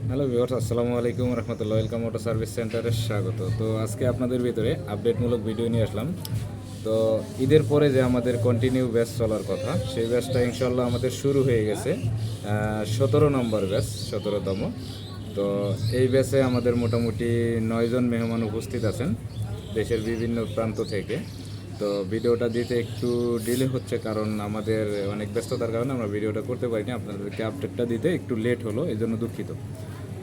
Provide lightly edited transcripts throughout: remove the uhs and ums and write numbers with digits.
Hello viewers, আসসালামু আলাইকুম রহমতুল্লাহ। Welcome auto service সেন্টারে স্বাগত। তো আজকে আপনাদের ভিতরে আপডেটমূলক ভিডিও নিয়ে আসলাম। তো ঈদের পরে যে আমাদের কন্টিনিউ ব্যাচ চলার কথা, সেই ব্যাচটা ইনশাল্লাহ আমাদের শুরু হয়ে গেছে। 17 নম্বর ব্যাচ, 17তম। তো এই ব্যাচে আমাদের মোটামুটি 9 জন মেহমান উপস্থিত আছেন দেশের বিভিন্ন প্রান্ত থেকে। তো ভিডিওটা দিতে একটু ডিলে হচ্ছে, কারণ আমাদের অনেক ব্যস্ততার কারণে আমরা ভিডিওটা করতে পারিনি। আপনাদেরকে আপডেটটা দিতে একটু লেট হলো, এই জন্য দুঃখিত।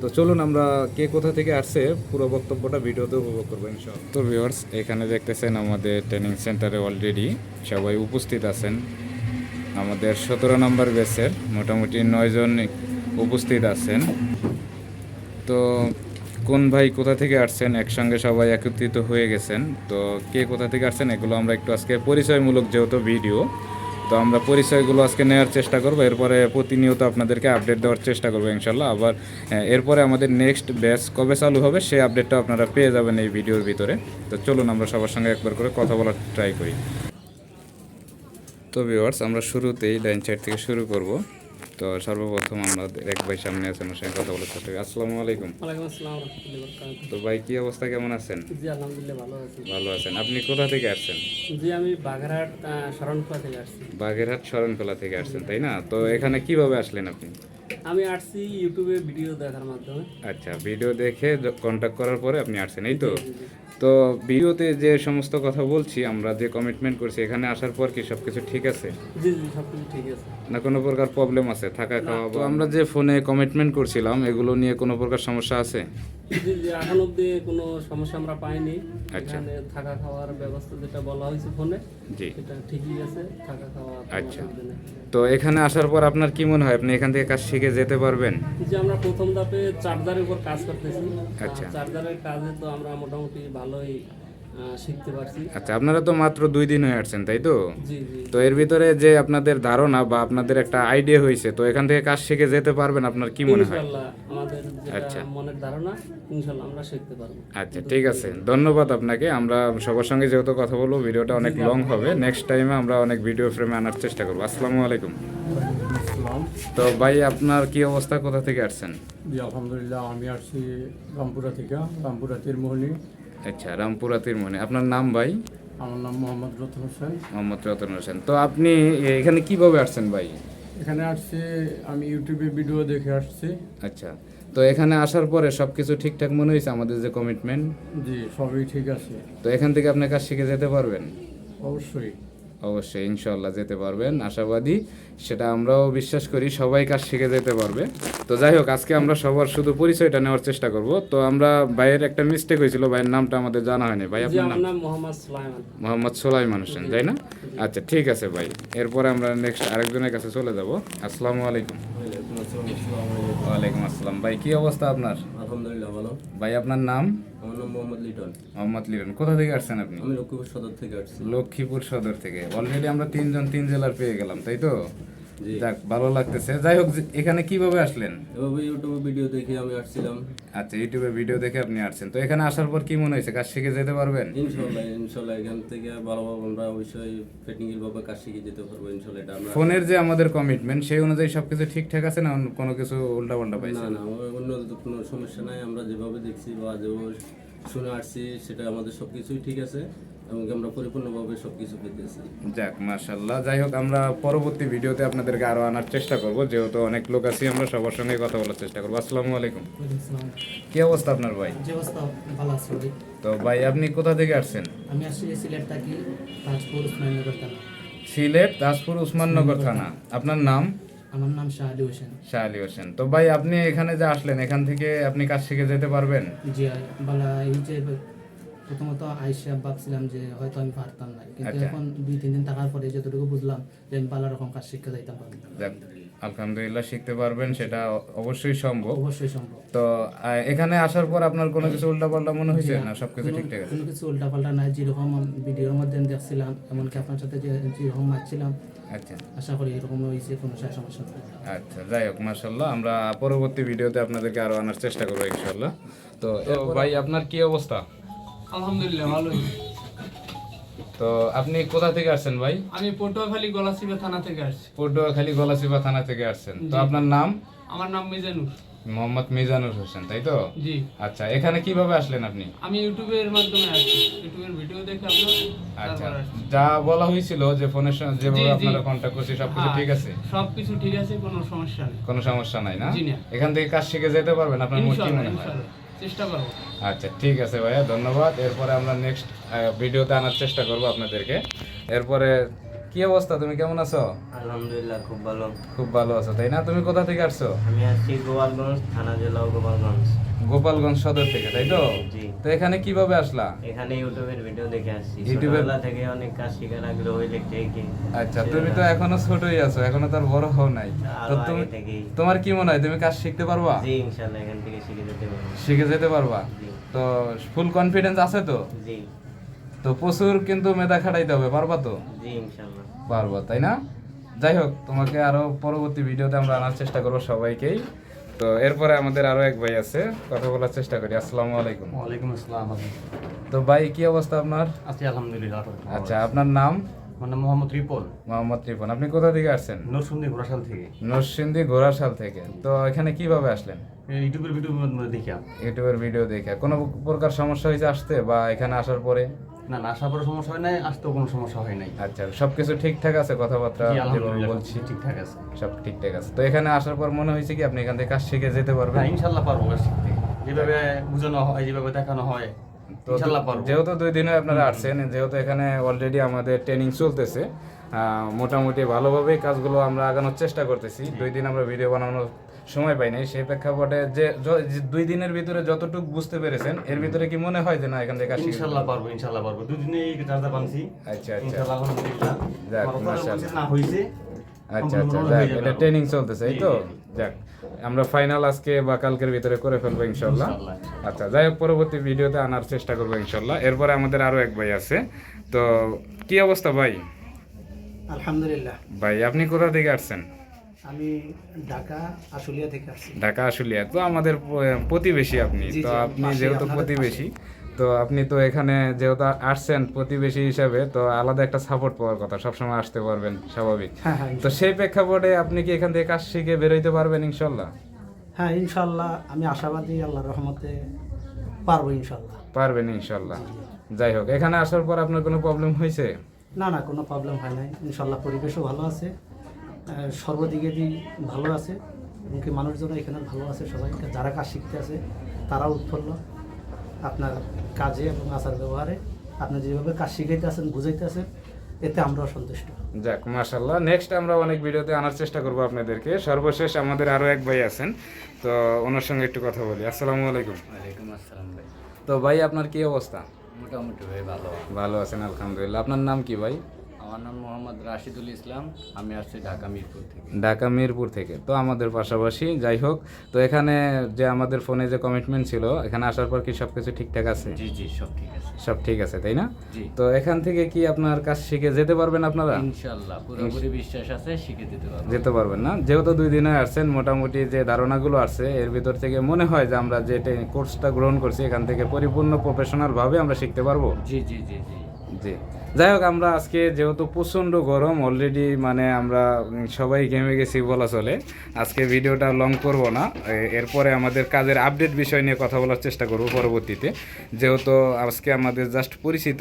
তো চলুন আমরা কে কোথা থেকে আসছে পুরো বক্তব্যটা ভিডিওতে উপভোগ করবো ইনশাআল্লাহ। তো ভিউয়ার্স, এখানে দেখতেছেন আমাদের ট্রেনিং সেন্টারে অলরেডি সবাই উপস্থিত আছেন। আমাদের 17 নম্বর ব্যাচের মোটামুটি 9 জন উপস্থিত আছেন। তো কোন ভাই কোথা থেকে আসছেন, একসঙ্গে সবাই একত্রিত হয়ে গেছেন। তো কে কোথা থেকে আসছেন এগুলো আমরা একটু আজকে পরিচয়মূলক যেহেতু ভিডিও, তো আমরা পরিচয়গুলো আজকে নেওয়ার চেষ্টা করবো। এরপরে প্রতিনিয়ত আপনাদেরকে আপডেট দেওয়ার চেষ্টা করবো ইনশাল্লাহ। আবার এরপরে আমাদের নেক্সট ব্যাচ কবে চালু হবে সেই আপডেটটা আপনারা পেয়ে যাবেন এই ভিডিওর ভিতরে। তো চলুন আমরা সবার সঙ্গে একবার করে কথা বলার ট্রাই করি। তো ভিউয়ার্স, আমরা শুরুতেই ডাইন সাইড থেকে শুরু করব। তো সর্বপ্রথম আমাদের এক ভাই সামনে আছেন, ওর সঙ্গে কথা বলার চেষ্টা করি। আসসালামু আলাইকুম। ওয়ালাইকুম আসসালাম ওয়া রাহমাতুল্লাহি ওয়া বারাকাতুহু। তো ভাই, কি অবস্থা, কেমন আছেন? জি আলহামদুলিল্লাহ ভালো আছি। ভালো আছেন। আপনি কোথা থেকে আসছেন? জি আমি বাগেরহাট শরণখোলা থেকে আসছি। বাগেরহাট শরণখোলা থেকে আসছেন, তাই না? তো এখানে কিভাবে আসলেন আপনি? আমি আসছি ইউটিউবে ভিডিও দেখার মাধ্যমে। আচ্ছা, ভিডিও দেখে কন্ট্যাক্ট করার পরে আপনি আসছেন, এই তো? জি, জি, জি। তো ভিডিওতে যে সমস্ত কথা বলছি, আমরা যে কমিটমেন্ট করছি, এখানে আসার পর কি সব কিছু ঠিক আছে জি জি সব কিছু ঠিক আছে। না কোনো প্রকার প্রবলেম আছে থাকা খাওয়া? তো আমরা যে ফোনে কমিটমেন্ট করছিলাম, এগুলো নিয়ে কোনো প্রকার সমস্যা আছে? জি জি এখন অবধি কোনো সমস্যা আমরা পাইনি। আচ্ছা। এখানে থাকা খাওয়ার ব্যবস্থা যেটা বলা হয়েছে ফোনে জি। সেটা ঠিকই আছে, থাকা খাওয়া কোনো আচ্ছা। অসুবিধা নেই। তো এখানে আসার পর আপনার কি মনে হয়, আপনি এখান থেকে কাজ শিখে যেতে পারবেন? যে আমরা প্রথম ধাপে চার্জারের উপর কাজ করতেছি। আচ্ছা। চার্জারের কাজে তো আমরা মোটামুটি ভালোই শিখতে পারছি। আচ্ছা, আপনারা তো মাত্র 2 দিন হয়ে আসছেন, তাই তো? জি জি তো এর ভিতরে যে আপনাদের ধারণা বা আপনাদের একটা আইডিয়া হয়েছে, তো এখান থেকে কাজ শিখে যেতে পারবেন, আপনার কি মনে হয়? ইনশাল্লাহ আমাদের যেটা আচ্ছা। মনের ধারণা ইনশাল্লাহ আমরা শিখতে পারবো। আচ্ছা, ঠিক আছে, ধন্যবাদ আপনাকে। আমরা সবার সঙ্গে যেহেতু কথা বলবো, ভিডিওটা অনেক লং হবে। নেক্সট টাইমে আমরা অনেক ভিডিও ফ্রেমে আনার চেষ্টা করবো। আসসালামু আলাইকুম। আসসালাম। তো ভাই, আপনার কি অবস্থা, কোথা থেকে আসছেন? জি আলহামদুলিল্লাহ, আমি আসছি রামপুরা থেকে, রামপুরা তীরমোহনী। আচ্ছা, রামপুরা তীরমোহনী। আপনার নাম ভাই? আমার নাম মোহাম্মদ রতন হোসেন। মোহাম্মদ রতন হোসেন। তো আপনি এখানে কিভাবে আসছেন ভাই? এখানে আসছি আমি ইউটিউবে ভিডিও দেখে আসছি। আচ্ছা, তো এখানে আসার পরে সব কিছু ঠিকঠাক মনে হয়েছে আমাদের যে কমিটমেন্ট? জি সবই ঠিক আছে। তো এখান থেকে আপনি কাজ শিখে যেতে পারবেন? অবশ্যই। অবশ্যই ইনশাল্লাহ যেতে পারবেন, আশাবাদী। সেটা আমরাও বিশ্বাস করি, সবাই কাজ শিখে যেতে পারবে। তো যাই হোক, আজকে আমরা সবার শুধু পরিচয়টা নেওয়ার চেষ্টা করব। তো আমরা ভাইয়ের একটা মিস্টেক হয়েছিল, ভাইয়ের নামটা আমাদের জানা হয়নি। ভাই জি আপনার আমার নাম? নাম মোহাম্মদ সুলাইমান। মোহাম্মদ সোলাইমান হোসেন, তাই না? আচ্ছা, ঠিক আছে ভাই। এরপরে আমরা নেক্সট আরেকজনের কাছে চলে যাব। আসসালামু আলাইকুম। ওয়ালাইকুম আসসালাম। ভাই, কি অবস্থা আপনার? আলহামদুলিল্লাহ ভালো। ভাই আপনার নাম? আমার নাম মোহাম্মদ লিটন। মোহাম্মদ লিটন। কোথা থেকে আসছেন আপনি? আমি লক্ষ্মীপুর সদর থেকে আসছি। লক্ষ্মীপুর সদর থেকে। অলরেডি আমরা 3 জন 3 জেলার পেয়ে গেলাম, তাই তো? জি। যাক, ভালো লাগতেছে। যাই হোক, এখানে কিভাবে আসলেন? এভাবে ইউটিউবে ভিডিও দেখে আমি আসছিলাম। আচ্ছা, ইউটিউবে ভিডিও দেখে আপনি আসছেন। তো এখানে আসার পর কি মনে হয়েছে, কাজ শিখে যেতে পারবেন? ইনশাল্লাহ ইনশাল্লাহ এখান থেকে ভালোভাবে আমরা অবশ্যই টেকনিক্যাল ভাবে কাজ শিখে যেতে পারবো ইনশাল্লাহ। এটা আমরা ফোনের যে আমাদের কমিটমেন্ট, সেই অনুযায়ী সবকিছু ঠিকঠাক আছে না, অন্য কোনো কিছু উল্টাপাল্টা না পাইছে? না আমার অন্য কোনো সমস্যা নাই। আমরা যেভাবে দেখছি বা যেভাবে শুনে আসছি সেটা আমাদের সবকিছুই ঠিক আছে এবং আমরা পরিপূর্ণভাবে সবকিছু পেতেছি। যাক, মাশাআল্লাহ। যাই হোক, আমরা পরবর্তী ভিডিওতে আপনাদেরকে আরো আনার চেষ্টা করব, যেহেতু অনেক লোক আছি, আমরা সবার সঙ্গে কথা বলার চেষ্টা করবো। আসসালামু আলাইকুম। কি অবস্থা আপনার ভাই? যে অবস্থা ভালো আছে ভাই। তো ভাই, আপনি কোথা থেকে আসছেন? আমি আসছি সিলেট থাকি, তাজপুর উসমানীনগর থানা। সিলেট তাজপুর উসমাননগর থানা। আপনার নাম? আমার নাম শাহ আলী হোসেন। শাহ আলী হোসেন। তো ভাই, আপনি এখানে যে আসলেন, এখান থেকে আপনি কাজ শিখে যেতে পারবেন? জি বালা এই যে প্রথমত আইসা ভাবছিলাম যে হয়তো আমি পারতাম না, কিন্তু আচ্ছা। এখন 2-3 দিন থাকার পরে যতটুকু বুঝলাম যে আমি ভালো রকম কাজ শিক্ষা যাইতাম পারবো। যাক, আলহামদুলিল্লাহ, শিখতে পারবেন, সেটা অবশ্যই সম্ভব। অবশ্যই সম্ভব। তো এখানে আসার পর আপনার কোনো কিছু উল্টাপাল্টা মনে হয়েছে না? সবকিছু ঠিকঠাক আছে? কোনো কিছু উল্টাপাল্টা নাই, যেরকম ভিডিওর মধ্যে দেখছিলাম, এমনকি আপনার সাথে যেরকম মারছিলাম, আচ্ছা আশা করি এরকম হয়েছে, কোনো সমস্যা নেই। আচ্ছা, যাই হোক, মাশাআল্লাহ। আমরা পরবর্তী ভিডিওতে আপনাদেরকে আরো আনার চেষ্টা করবো ইনশাআল্লাহ। তো ভাই, আপনার কি অবস্থা? আলহামদুলিল্লাহ ভালোই। তো আপনি কোথা থেকে আসছেন ভাই? আমি পটুয়াখালী গলাচিপা থানা থেকে আসছি। পটুয়াখালী গলাচিপা থানা থেকে আসছেন। তো আপনার নাম? আমার নাম মিজানুর। মোহাম্মদ মিজানুর হোসেন, তাই তো? জি, আচ্ছা, এখানে কিভাবে আসলেন আপনি? আমি ইউটিউবের মাধ্যমে আসছি, ইউটিউবের ভিডিও দেখে আপনার আচ্ছা, তারপর আসছি। যা বলা হয়েছিল যে ফোনের সঙ্গে জি, যেভাবে জি। আপনারা কন্ট্যাক্ট করছি সবকিছু হ্যাঁ, ঠিক আছে? সবকিছু ঠিক আছে, কোনো সমস্যা নেই। কোনো সমস্যা নাই না? জি না। এখান থেকে কাজ শিখে যেতে পারবেন আপনার মোট কি ইনশাআল্লাহ, মনে হয়? ইনশাআল্লাহ চেষ্টা করবো। আচ্ছা, ঠিক আছে ভাইয়া, ধন্যবাদ। এরপরে আমরা নেক্সট ভিডিওতে আনার চেষ্টা করব আপনাদেরকে। এরপরে কি অবস্থা, তুমি কেমন আছো? আলহামদুলিল্লাহ খুব ভালো। খুব ভালো আছো, তাই না? তুমি কোথা থেকে আসছো? আমি আসছি গোপালগঞ্জ থানা, জেলা গোপালগঞ্জ। গোপালগঞ্জ সদর থেকে, তাই তো? জি। তো এখানে কিভাবে আসলা? এখানে ইউটিউবের ভিডিও দেখে আসছি। ইউটিউবের- ছোটবেলা থেকে অনেক কাজ শেখার আগ্রহ ইলেকট্রিকে। আচ্ছা, তুমি তো এখনো ছোটই আছো, এখনো তো আর বড় হও নাই। তো আরো তুমি, আগে থেকেই। তোমার কি মনে হয় তুমি কাজ শিখতে পারবা? জি ইনশাআল্লাহ এখান থেকে শিখে যেতে পারবো। শিখে যেতে পারবা? জি। তো ফুল কনফিডেন্স আছে তো? জি তো প্রচুর কিন্তু মেধা খাটাইতে হবে, পারবা তো? জি ইনশাআল্লাহ। পারবো, তাই না? যাই হোক, তোমাকে আরো পরবর্তী ভিডিওতে আমরা আনার চেষ্টা করবো সবাইকেই। তো এরপরে আমাদের আরো এক ভাই আছে, কথা বলার চেষ্টা করি। আসসালামু আলাইকুম। ওয়ালাইকুম আসসালাম। তো ভাই, কি অবস্থা আপনার? আছি আলহামদুলিল্লাহ। আচ্ছা, আপনার নাম? আমার নাম মোহাম্মদ রিপন, মোহাম্মদ রিপন। আপনি কোথা থেকে আসছেন? নরসিংদী ঘোড়াশাল থেকে। নরসিংদী ঘোড়াশাল থেকে। তো এখানে কিভাবে আসলেন? এই ইউটিউবের ভিডিও দেখি। ইউটিউবের ভিডিও দেখে কোনো প্রকার সমস্যা হয়েছে আসতে বা এখানে আসার পরে? না না, আসার পরে সমস্যা হয় নাই, আসতেও কোনো সমস্যা হয় নাই। আচ্ছা, সবকিছু ঠিকঠাক আছে? কথাবার্তা জি যেভাবে আলহামদুলিল্লাহ বলছি সব ঠিকঠাক আছে। সব ঠিকঠাক আছে? তো এখানে আসার পর মনে হয়েছে কি আপনি এখান থেকে কাজ শিখে যেতে পারবেন? হ্যাঁ ইনশাআল্লাহ পারবো কাজ শিখতে। যেভাবে বোঝানো হয়, যেভাবে দেখানো হয়, তো ইনশাআল্লাহ পারবো। যেহেতু 2 দিনে আপনারা আসছেন, যেহেতু এখানে অলরেডি আমাদের ট্রেনিং চলতেছে, মোটামুটি ভালোভাবেই কাজগুলো আমরা আগানোর চেষ্টা করতেছি। 2 দিন আমরা ভিডিও বানানোর সময় পাই নাই, সেই প্রেক্ষাপটে যে 2 দিনের ভিতরে যতটুকু বুঝতে পেরেছেন, এর ভিতরে কি মনে হয় যে না এখান থেকে কাজ শিখে? ইনশাআল্লাহ পারবো, ইনশাআল্লাহ পারবো। দুদিনেই চার্জা বানছি। আচ্ছা, আচ্ছা। ইনশাআল্লাহ আলহামদুলিল্লাহ। যাক, আমার কথা মাশাআল্লাহ। বলছি না হইছে। আচ্ছা, আচ্ছা, সম্পূর্ণ যাক, হয়ে যাবে এটা আরো। ট্রেনিং চলতেছে, এই জি, তো? জি, জি। যাক, আমরা ফাইনাল আজকে বা কালকের ভিতরে করে ফেলবো ইনশাল্লাহ। ইনশাআল্লাহ। আচ্ছা, যাই হোক, পরবর্তী ভিডিওতে আনার চেষ্টা করবো ইনশাল্লাহ। এরপরে আমাদের আরো এক ভাই আছে। তো কি অবস্থা ভাই? আলহামদুলিল্লাহ। ভাই, আপনি কোথা থেকে আসছেন? আমি ঢাকা আশুলিয়া থেকে আসছি। ঢাকা আশুলিয়া। তো আমাদের প্রতিবেশী আপনি। জি, তো জি, আপনি পাশেই, যেহেতু আপনাদের প্রতিবেশী, তো আপনি তো এখানে যেহেতু আসছেন প্রতিবেশী হিসাবে, তো আলাদা একটা সাপোর্ট পাওয়ার কথা, সবসময় আসতে পারবেন, স্বাভাবিক। হ্যাঁ হ্যাঁ তো সেই প্রেক্ষাপটে আপনি কি এখান থেকে কাজ শিখে বেরোইতে পারবেন ইনশাল্লাহ? হ্যাঁ ইনশাল্লাহ, আমি আশাবাদী আল্লাহর রহমতে পারবো ইনশাল্লাহ। পারবেন ইনশাল্লাহ। যাই হোক, এখানে আসার পর আপনার কোনো প্রবলেম হয়েছে? না না, কোনো প্রবলেম হয় নাই ইনশাল্লাহ। পরিবেশও ভালো আছে, সর্বদিকে ভালো আছে, এমনকি মানুষজন এখানে ভালো আছে। সবাই যারা কাজ শিখতে আছে তারাও উৎফুল্ল আপনার কাজে এবং আচার ব্যবহারে। আপনি যেভাবে কাজ শিখাইতে আছেন, বুঝাইতে আছেন, এতে আমরাও সন্তুষ্ট। যাক, মাশাল্লাহ। নেক্সট আমরা অনেক ভিডিওতে আনার চেষ্টা করবো আপনাদেরকে। সর্বশেষ আমাদের আরো এক ভাই আছেন, তো ওনার সঙ্গে একটু কথা বলি। আসসালামু আলাইকুম। ওয়ালাইকুম আসসালাম ভাই। তো ভাই, আপনার কি অবস্থা? মোটামুটি ভাই ভালো। ভালো আছেন আলহামদুলিল্লাহ। আপনার নাম কি ভাই? আমার নাম মোহাম্মদ রাশিদুল ইসলাম, আমি আসছি ঢাকা মিরপুর থেকে। ঢাকা মিরপুর থেকে। তো আমাদের পাশাপাশি। যাই হোক, তো এখানে যে আমাদের ফোনে যে কমিটমেন্ট ছিল, এখানে আসার পর কি সবকিছু ঠিকঠাক আছে? জি জি সব ঠিক আছে। সব ঠিক আছে, তাই না? জি। তো এখান থেকে কি আপনার কাজ শিখে যেতে পারবেন আপনারা? ইনশাআল্লাহ পুরোপুরি বিশ্বাস আছে, শিখে দিতে পারবো। যেতে পারবেন না? যেহেতু 2 দিনে আসছেন, মোটামুটি যে ধারণাগুলো আছে এর ভিতর থেকে মনে হয় যে আমরা যে কোর্সটা গ্রহণ করছি এখান থেকে পরিপূর্ণ প্রফেশনাল ভাবে আমরা শিখতে পারবো। জি জি জি জি। জি। যাই হোক, আমরা আজকে যেহেতু প্রচণ্ড গরম অলরেডি, মানে আমরা সবাই ঘেমে গেছি বলা চলে, আজকে ভিডিওটা লং করব না। এরপরে আমাদের কাজের আপডেট বিষয় নিয়ে কথা বলার চেষ্টা করব পরবর্তীতে। যেহেতু আজকে আমাদের জাস্ট পরিচিত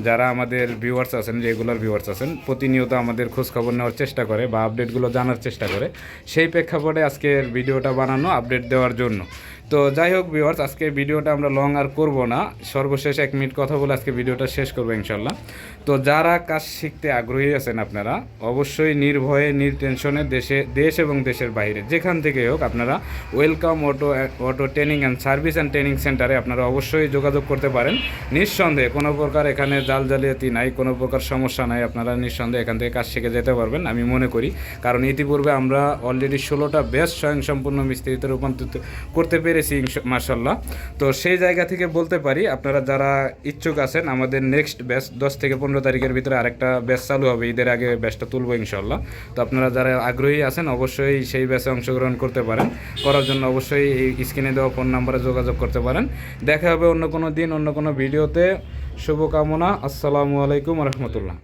যারা আমাদের ভিউয়ার্স আছেন, রেগুলার ভিউয়ার্স আছেন, প্রতিনিয়ত আমাদের খোঁজখবর নেওয়ার চেষ্টা করে বা আপডেটগুলো জানার চেষ্টা করে, সেই প্রেক্ষাপটে আজকের ভিডিওটা বানানো আপডেট দেওয়ার জন্য। তো যাই হোক ভিউয়ার্স, আজকে ভিডিওটা আমরা লং আর করব না, সর্বশেষ 1 মিনিট কথা বলে আজকে ভিডিওটা শেষ করবো ইনশাল্লাহ। তো যারা কাজ শিখতে আগ্রহী আছেন আপনারা অবশ্যই নির্ভয়ে নির্টেনশনে দেশ এবং দেশের বাইরে যেখান থেকে হোক আপনারা welcome auto training and service and training সেন্টারে আপনারা অবশ্যই যোগাযোগ করতে পারেন। নিঃসন্দেহে কোনো প্রকার এখানে জালিয়াতি নাই, কোনো প্রকার সমস্যা নাই, আপনারা নিঃসন্দেহে এখান থেকে কাজ শিখে যেতে পারবেন আমি মনে করি। কারণ ইতিপূর্বে আমরা অলরেডি 16টা ব্যাচ স্বয়ংসম্পূর্ণ মিস্ত্রিতে রূপান্তরিত করতে পেরেছি মাশাআল্লাহ। তো সেই জায়গা থেকে বলতে পারি আপনারা যারা ইচ্ছুক আছেন, আমাদের নেক্সট ব্যাচ 10 থেকে 15 তারিখের ভিতরে আরেকটা ব্যাচ চালু হবে, ঈদের আগে ব্যাচটা তুলবো ইনশাল্লাহ। তো আপনারা যারা আগ্রহী আছেন অবশ্যই সেই ব্যাচে অংশগ্রহণ করতে পারেন। করার জন্য অবশ্যই এই স্ক্রিনে দেওয়া ফোন নাম্বারে যোগাযোগ করতে পারেন। দেখা হবে অন্য কোনো দিন অন্য কোনো ভিডিওতে। শুভকামনা। আসসালামু আলাইকুম রহমতুল্লাহ।